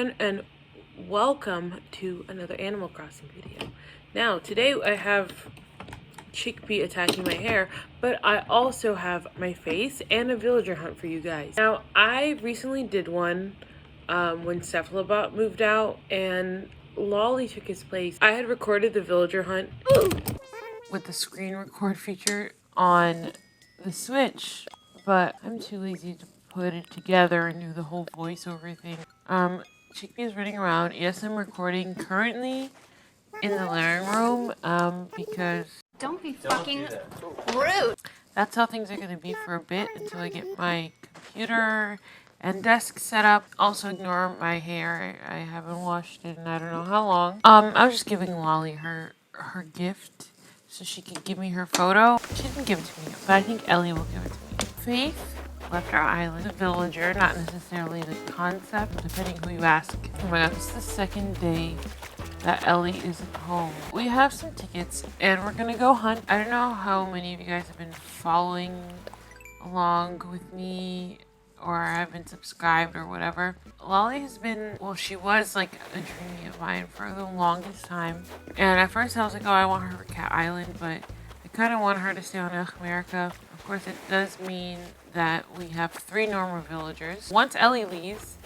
everyone, and welcome to another Animal Crossing video. Now, today I have Chickpea attacking my hair, but I also have my face and a villager hunt for you guys. Now, I recently did one when Cephalobot moved out, and Lolly took his place. I had recorded the villager hunt with the screen record feature on the Switch, but I'm too lazy to put it together and do the whole voiceover thing. Chickpea is running around. Yes, I'm recording currently in the living room, because Don't be fucking rude. that's how things are going to be for a bit until I get my computer and desk set up. Also ignore my hair. I haven't washed it in I don't know how long. I was just giving Lolly her gift so she could give me her photo. She didn't give it to me, but I think Ellie will give it to me. Faith left our island. The villager, not necessarily the concept, depending who you ask. Oh my god, this is the second day that Ellie isn't home. We have some tickets and we're gonna go hunt. I don't know how many of you guys have been following along with me or have been subscribed or whatever. Lolly has been, well, she was like a dream of mine for the longest time. And at first I was like, oh, I want her for Cat Island, but I kind of want her to stay on America. Of course, it does mean that we have 3 normal villagers. Once Ellie leaves,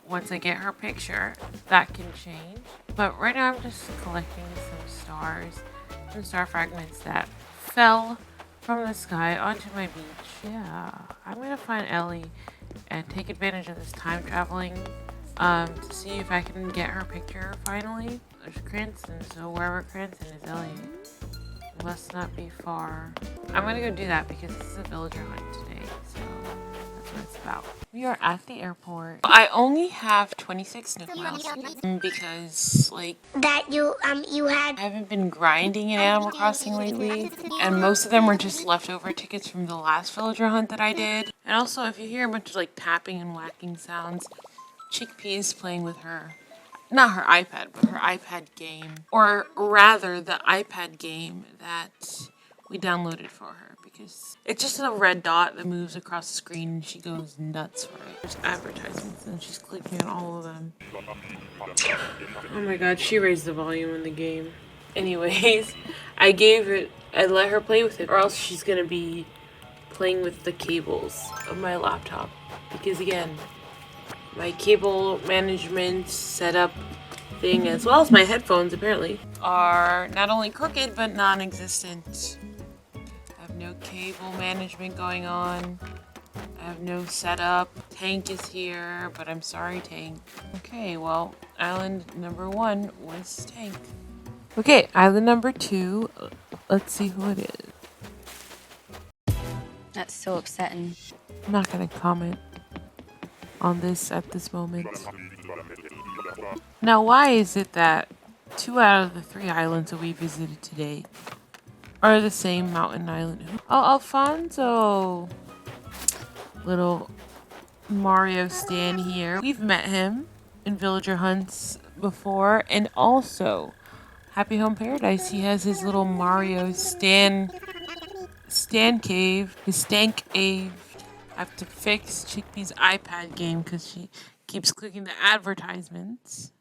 once I get her picture, that can change. But right now I'm just collecting some stars, some star fragments that fell from the sky onto my beach. Yeah, I'm gonna find Ellie and take advantage of this time traveling to see if I can get her picture finally. There's Cranston, so wherever Cranston is, Ellie must not be far. I'm gonna go do that because this is a villager hunt today, so that's what it's about. We are at the airport. I only have 26 Snook Miles because, like, I haven't been grinding in Animal Crossing lately, and most of them were just leftover tickets from the last villager hunt that I did. And also, if you hear a bunch of like tapping and whacking sounds, Chickpea is playing with her, not her iPad, but her iPad game, or rather the iPad game that we downloaded for her, because it's just a red dot that moves across the screen and she goes nuts for it. There's advertisements and she's clicking on all of them. Oh my god, she raised the volume in the game. Anyways, I let her play with it, or else she's gonna be playing with the cables of my laptop, because again, my cable management setup thing, as well as my headphones apparently, are not only crooked but non-existent. I have no cable management going on. I have no setup. Tank is here, but I'm sorry, Tank. Okay, well, island number 1 was Tank. Okay, island number 2. Let's see who it is. That's so upsetting. I'm not gonna comment on this at this moment. Now, why is it that 2 out of the 3 islands that we visited today are the same mountain island? Oh, Alfonso! Little Mario Stan here. We've met him in villager hunts before, and also Happy Home Paradise. He has his little Mario Stan cave, his stank cave. I have to fix Chickpea's iPad game because she keeps clicking the advertisements.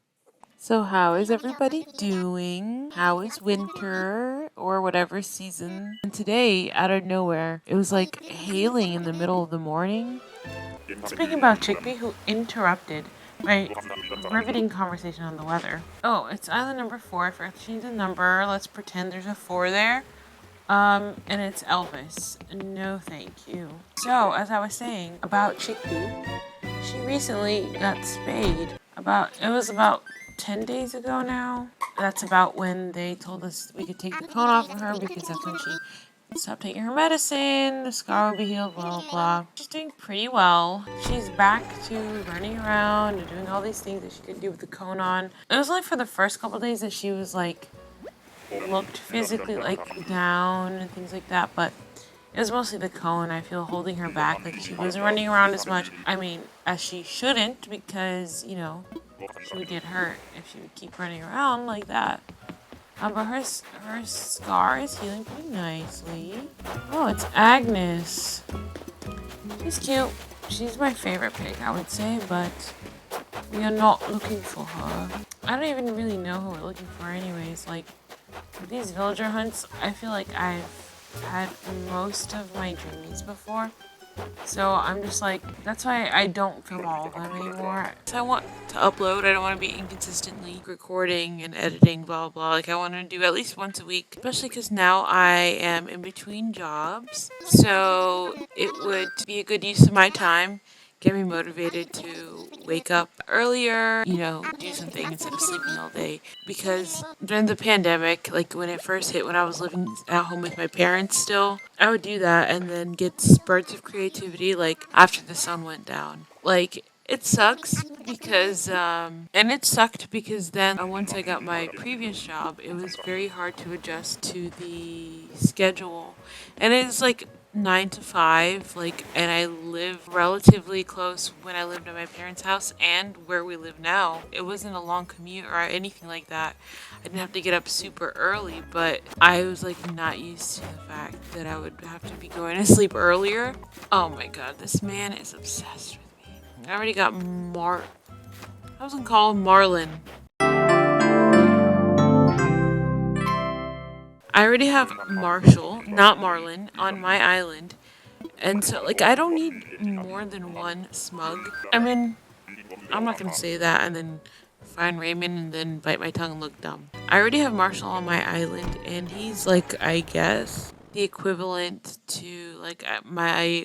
So how is everybody doing? How is winter or whatever season? And today, out of nowhere, it was like hailing in the middle of the morning. Speaking about Chickpea, who interrupted my riveting conversation on the weather. Oh, it's island number 4. I forgot to change the number. Let's pretend there's a 4 there. And it's Elvis. No, thank you. So, as I was saying about Chickpea, she recently got spayed. It was about 10 days ago now. That's about when they told us we could take the cone off of her, because that's when she stopped taking her medicine, the scar will be healed, blah, blah, blah. She's doing pretty well. She's back to running around and doing all these things that she could do with the cone on. It was only for the first couple days that she was like, looked physically like down and things like that, but it was mostly the cone, I feel, holding her back. Like, she wasn't running around as much. I mean, as she shouldn't, because, you know, she would get hurt if she would keep running around like that. But her scar is healing pretty nicely. Oh, it's Agnes. She's cute. She's my favorite pig, I would say, but We are not looking for her. I don't even really know who we're looking for anyways. Like, with these villager hunts, I feel like I've had most of my dreams before. So I'm just like, that's why I don't film all of them anymore. So I want to upload. I don't want to be inconsistently recording and editing, blah, blah. Like, I want to do at least once a week, especially because now I am in between jobs. So it would be a good use of my time, get me motivated to wake up earlier, you know, do something instead of sleeping all day. Because during the pandemic, like when it first hit, when I was living at home with my parents still, I would do that and then get spurts of creativity like after the sun went down. Like, it sucks because, and it sucked because then once I got my previous job, it was very hard to adjust to the schedule. And it's like 9 to 5, like, and I live relatively close when I lived at my parents' house and where we live now. It wasn't a long commute or anything like that. I didn't have to get up super early, but I was like not used to the fact that I would have to be going to sleep earlier. Oh my god, this man is obsessed with me. I already got I was gonna call him Marlin. I already have Marshall, not Marlin, on my island. And so, like, I don't need more than one smug. I mean, I'm not gonna say that and then find Raymond and then bite my tongue and look dumb. I already have Marshall on my island, and he's like, I guess, the equivalent to like my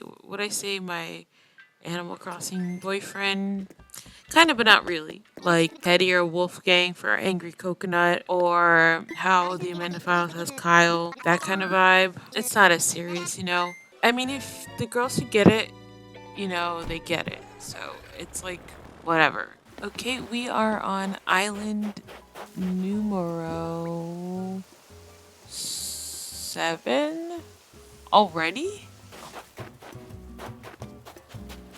Animal Crossing boyfriend. Kind of, but not really. Like Teddy or Wolfgang for Angry Coconut, or how the Amanda Files has Kyle. That kind of vibe. It's not as serious, you know? I mean, if the girls who get it, you know, they get it. So it's like, whatever. Okay, we are on island numero 7 already?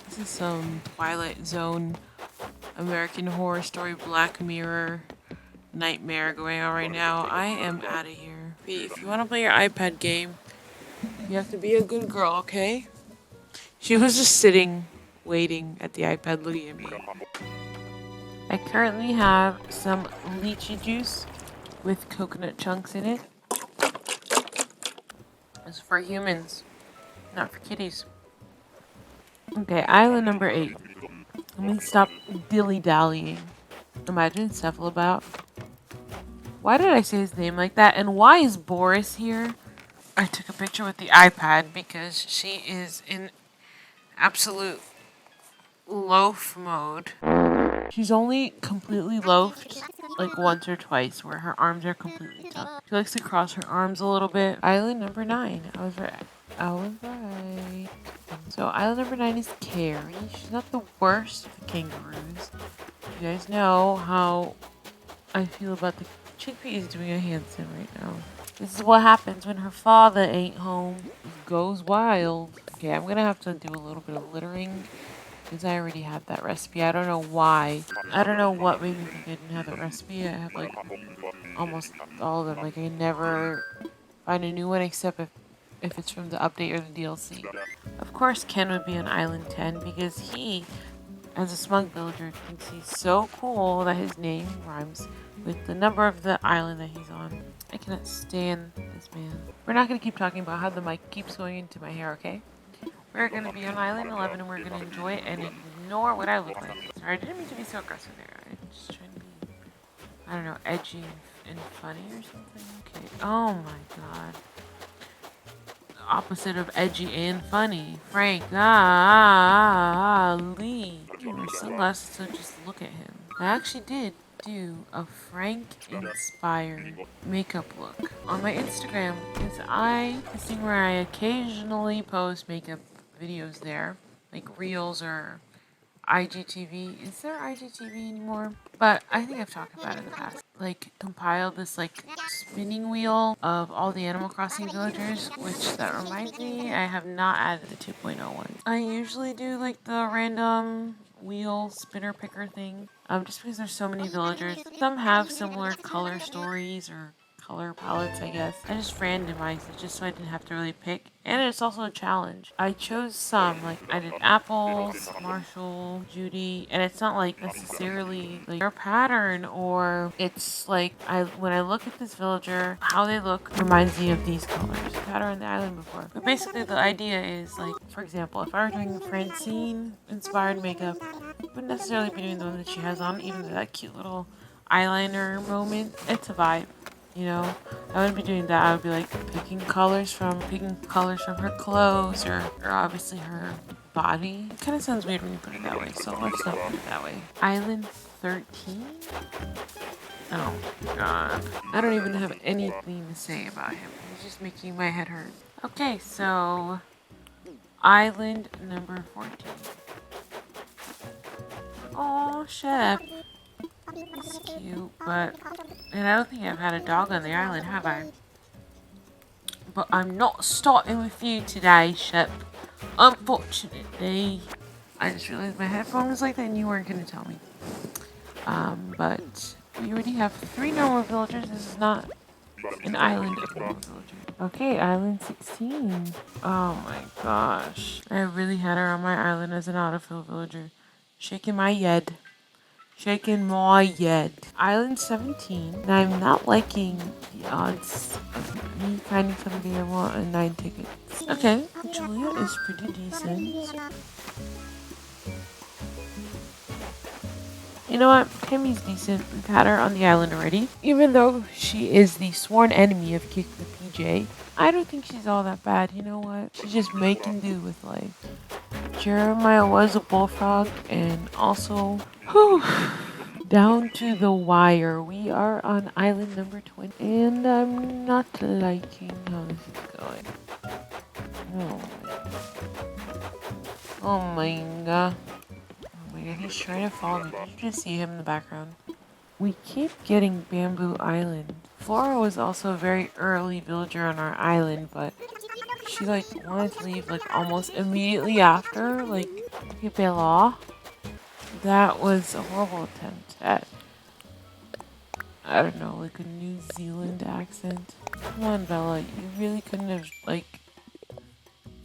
This is some Twilight Zone, American Horror Story, Black Mirror nightmare going on right now. I am out of here. If you want to play your iPad game, you have to be a good girl, okay? She was just sitting, waiting at the iPad, looking at me. I currently have some lychee juice with coconut chunks in it. It's for humans, not for kitties. Okay, island number 8. Let me stop dilly-dallying. Imagine Cephalabout. Why did I say his name like that? And why is Boris here? I took a picture with the iPad because she is in absolute loaf mode. She's only completely loafed like once or twice where her arms are completely tucked. She likes to cross her arms a little bit. Island number 9. I was right. So island number 9 is Carrie. She's not the worst of the kangaroos. You guys know how I feel about the chickpea is doing a handstand right now. This is what happens when her father ain't home. It goes wild. Okay, I'm gonna have to do a little bit of littering because I already have that recipe. I don't know why. I don't know what made me think I didn't have that recipe. I have like almost all of them. Like, I never find a new one except if it's from the update or the DLC. Of course, Ken would be on Island 10 because he, as a smug villager, thinks he's so cool that his name rhymes with the number of the island that he's on. I cannot stand this man. We're not going to keep talking about how the mic keeps going into my hair, okay? We're going to be on Island 11 and we're going to enjoy it and ignore what I look like. Sorry, I didn't mean to be so aggressive there. I'm just trying to be, I don't know, edgy and funny or something. Okay. Oh my god. The opposite of edgy and funny. Frank. Lee. Give me sunglasses so just look at him. I actually did do a Frank-inspired makeup look on my Instagram because this thing where I occasionally post makeup videos there, like Reels or IGTV. Is there IGTV anymore? But I think I've talked about it in the past. Like, compiled this, like, spinning wheel of all the Animal Crossing villagers, which, that reminds me, I have not added the 2.0 one. I usually do, like, the random wheel spinner picker thing, just because there's so many villagers. Some have similar color stories or color palettes, I guess. I just randomized it just so I didn't have to really pick. And it's also a challenge. I chose some, like I did Apples, Marshall, Judy, and it's not like necessarily like their pattern, or it's like when I look at this villager, how they look reminds me of these colors. I've had her on the island before. But basically the idea is like, for example, if I were doing Francine inspired makeup, I wouldn't necessarily be doing the one that she has on, even though that cute little eyeliner moment. It's a vibe, you know. I wouldn't be doing that. I would be like picking colors from her clothes or obviously her body. It kind of sounds weird when you put it that way, so let's not put it that way. Island 13? Oh my god. I don't even have anything to say about him. He's just making my head hurt. Okay, so island number 14. Oh, Shep. He's cute, but... And I don't think I've had a dog on the island, have I? But I'm not starting with you today, Shep. Unfortunately. I just realized my headphone was like that and you weren't going to tell me. But we already have 3 normal villagers. This is not an island of normal villagers. Okay, island 16. Oh my gosh. I really had her on my island as an autofill villager. Shaking my head. Shaking my head. Island 17. And I'm not liking the odds of me finding somebody I want on 9 tickets. Okay, Julia is pretty decent. You know what? Kimmy's decent. We've had her on the island already. Even though she is the sworn enemy of Kick the PJ, I don't think she's all that bad. You know what? She's just making do with life. Jeremiah was a bullfrog, and also, whew, down to the wire. We are on island number 20, and I'm not liking how this is going. Oh my god. Oh my god, he's trying to follow me. Did you just see him in the background? We keep getting Bamboo Island. Flora was also a very early villager on our island, but she like wanted to leave like almost immediately after, like Bella. That was a horrible attempt at, I don't know, like a New Zealand accent. Come on, Bella, you really couldn't have like,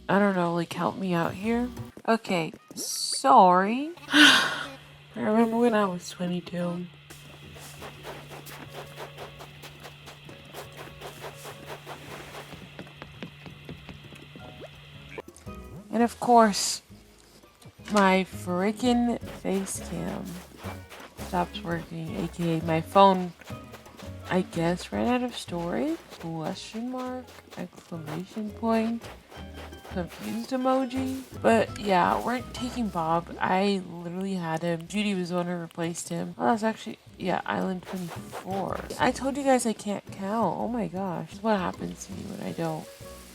I don't know, like helped me out here? Okay, sorry. I remember when I was 22. And of course, my freaking face cam stops working, aka my phone, I guess, ran out of storage? Question mark, exclamation point, confused emoji. But yeah, we're taking Bob. I literally had him. Judy was the one who replaced him. Oh, that's actually, yeah, Island 24. I told you guys I can't count. Oh my gosh. This is what happens to me when I don't.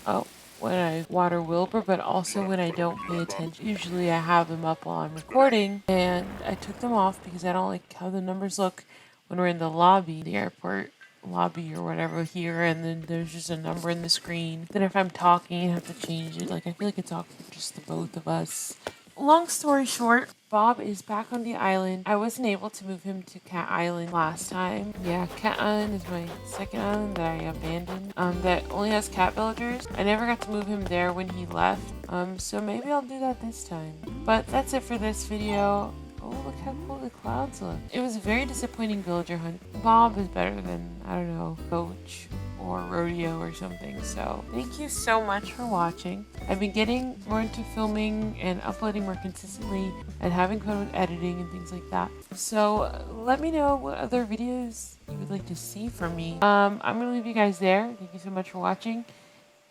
Oh. When I water Wilbur, but also when I don't pay attention. Usually I have them up while I'm recording, and I took them off because I don't like how the numbers look when we're in the lobby, the airport lobby or whatever here, and then there's just a number in the screen. Then if I'm talking, I have to change it. Like, I feel like it's awkward just the both of us. Long story short, Bob is back on the island. I wasn't able to move him to Cat Island last time. Yeah, Cat Island is my second island that I abandoned. That only has cat villagers. I never got to move him there when he left. So maybe I'll do that this time. But that's it for this video. Oh, look how cool the clouds look. It was a very disappointing villager hunt. Bob is better than, I don't know, Coach or Rodeo or something. So thank you so much for watching. I've been getting more into filming and uploading more consistently and having fun with editing and things like that. So let me know what other videos you would like to see from me. I'm gonna leave you guys there. Thank you so much for watching.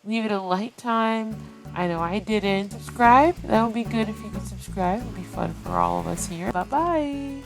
Leave it a like time. I know I didn't. Subscribe. That would be good if you could subscribe. It would be fun for all of us here. Bye-bye.